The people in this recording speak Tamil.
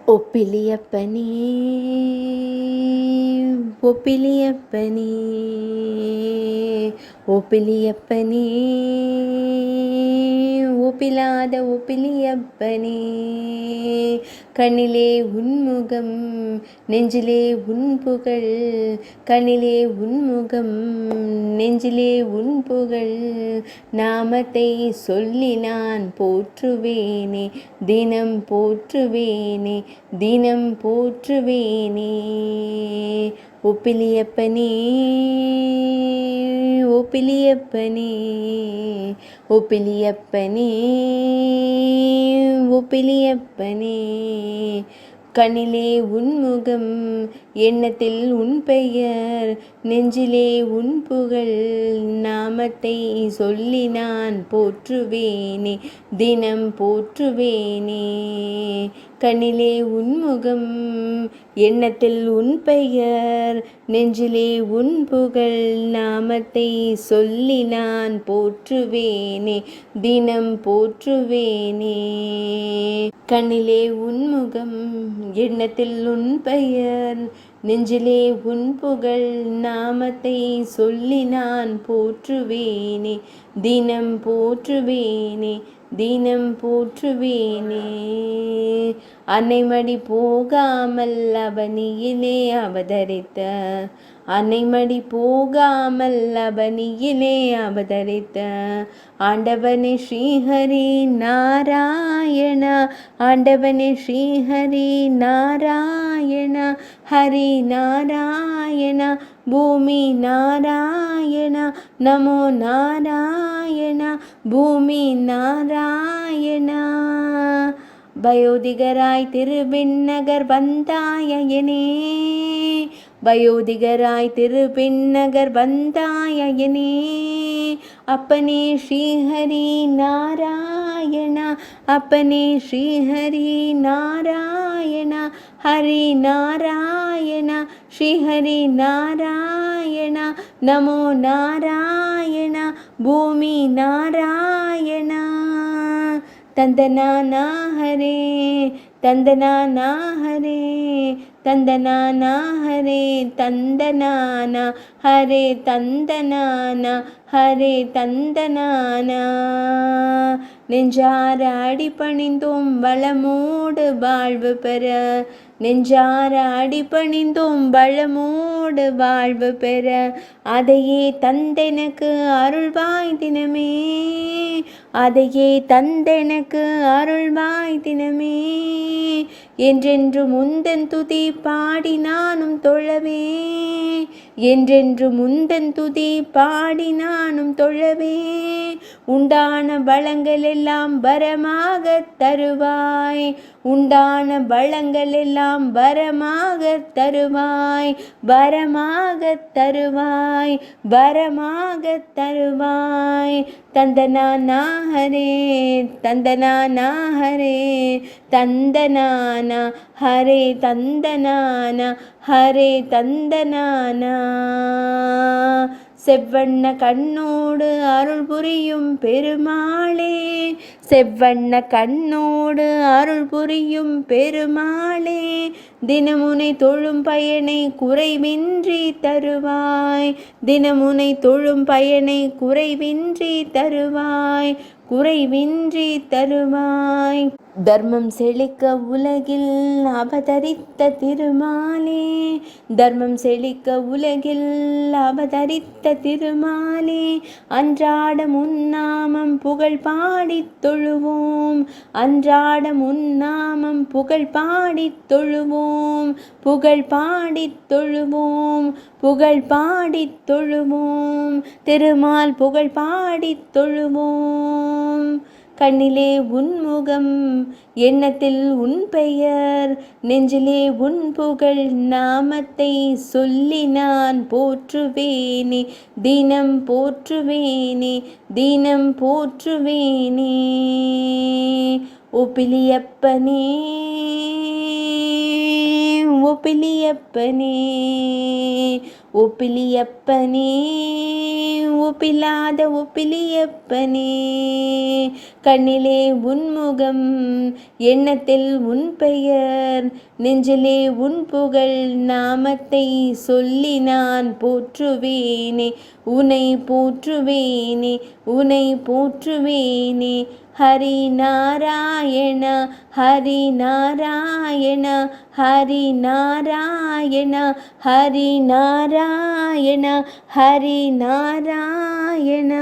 ஒப்பிலியப்பனே ஒப்பிலியப்பனே ஒப்பிலியப்பனே ஒப்பிலாத ஒப்பிலியப்பனே கண்ணிலே உன்முகம் நெஞ்சிலே உன் புகழ் கண்ணிலே உன்முகம் நெஞ்சிலே உன் புகழ் நாமத்தை சொல்லி நான் போற்றுவேனே தினம் போற்றுவேனே தினம் போற்றுவேனே ஒப்பிலியப்பனே ஒப்பிலியப்பனே ஒப்பிலியப்பனே ஒப்பிலியப்பனே கண்ணிலே உன்முகம் எண்ணத்தில் உன் பெயர் நெஞ்சிலே உன் புகழ் நாமத்தை சொல்லி நான் போற்றுவேனே தினம் போற்றுவேனே கண்ணிலே உன்முகம் எண்ணத்தில் உன் பெயர் நெஞ்சிலே உன் புகழ் நாமத்தை சொல்லி நான் போற்றுவேனே தினம் போற்றுவேனே கண்ணிலே உன்முகம் எண்ணத்தில் உன் பெயர் நெஞ்சிலே உன் புகழ் நாமத்தை சொல்லி நான் போற்றுவேனே தினம் போற்றுவேனே தினம் போற்றுவேனே அன்னைமடி போகாமல் அவனியிலே அவதரித்த அன்னைமடி போகாமல் அவனியிலே அவதரித்த ஆண்டவனே ஸ்ரீஹரி நாராயண ஆண்டவனே ஸ்ரீஹரி நாராயண ஹரி நாராயண பூமி நாராயண நமோ நாராயண பூமி நாராயண வயோதிகராய் திருவிண்ணகர் வந்தாயனே வயோதிகராய் திருவிண்ணகர் வந்தாயனே அப்பனே ஸ்ரீஹரி நாராயண அப்பனே ஸ்ரீஹரி நாராயண ஹரி நாராயண ஸ்ரீஹரி நாராயண நமோ நாராயண பூமி நாராயண தந்தனா ஹரே தந்தனா ஹரே தந்தனா ஹரே தந்தனான ஹரே தந்தனான ஹரே தந்தனான நெஞ்சார அடிபணிந்தோம் வளமோடு வாழ்வு பெற நெஞ்சார அடிபணிந்தோம் வளமோடு வாழ்வு பெற அதையே தந்தெனக்கு அருள்வாய் தினமே அதையே தந்தெனக்கு அருள்வாய் தினமே என்றென்று முந்தன் துதி பாடி நானும் தொழவே என்றென்று முந்தன் துதி பாடி நானும் தொழவே உண்டான வளங்கள் எல்லாம் வரமாக தருவாய் உண்டான வளங்கள் எல்லாம் வரமாக தருவாய் வரமாக தருவாய் வரமாக தருவாய் தந்தனா ஹரே தந்தனா ஹரே தந்தனானா ஹரே தந்தனானா ஹரே தந்தனானா செவ்வண்ண கண்ணோடு அருள் புரியும் பெருமாளே செவ்வண்ண கண்ணோடு அருள் புரியும் பெருமாளே தினமுனை தொழும் பயனை குறைவின்றி தருவாய் தினமுனை தொழும் பயனை குறைவின்றி தருவாய் குறைவின்றி தருவாய் தர்மம் செழிக்க உலகில் அவதரித்த திருமாலே தர்மம் செழிக்க உலகில் அவதரித்த திருமாலே அன்றாடம் உன்னாமம் புகழ் பாடித் தொழுவோம் அன்றாடம் உன்னாமம் புகழ் பாடித் தொழுவோம் புகழ் பாடித் தொழுவோம் புகழ் பாடித் தொழுவோம் திருமால் புகழ் பாடித் தொழுவோம் கண்ணிலே உன்முகம் எண்ணத்தில் உன் பெயர் நெஞ்சிலே உன் புகழ் நாமத்தை சொல்லி நான் போற்றுவேனே தினம் போற்றுவேனே தினம் போற்றுவேனே ஒப்பிலியப்பனே ஒப்பிலியப்பனே ஒப்பிலியப்பனே ஒப்பில்லாத ஒப்பிலியப்பனே கண்ணிலே உன்முகம் எண்ணத்தில் உன் பெயர் நெஞ்சிலே உன் புகழ் நாமத்தை சொல்லி நான் போற்றுவேனே உனை போற்றுவேனே உனை போற்றுவேனே ஹரி நாராயண ஹரி நாராயண ஹரி நாராயண ஹரி நாராயண ஹரி நாராயண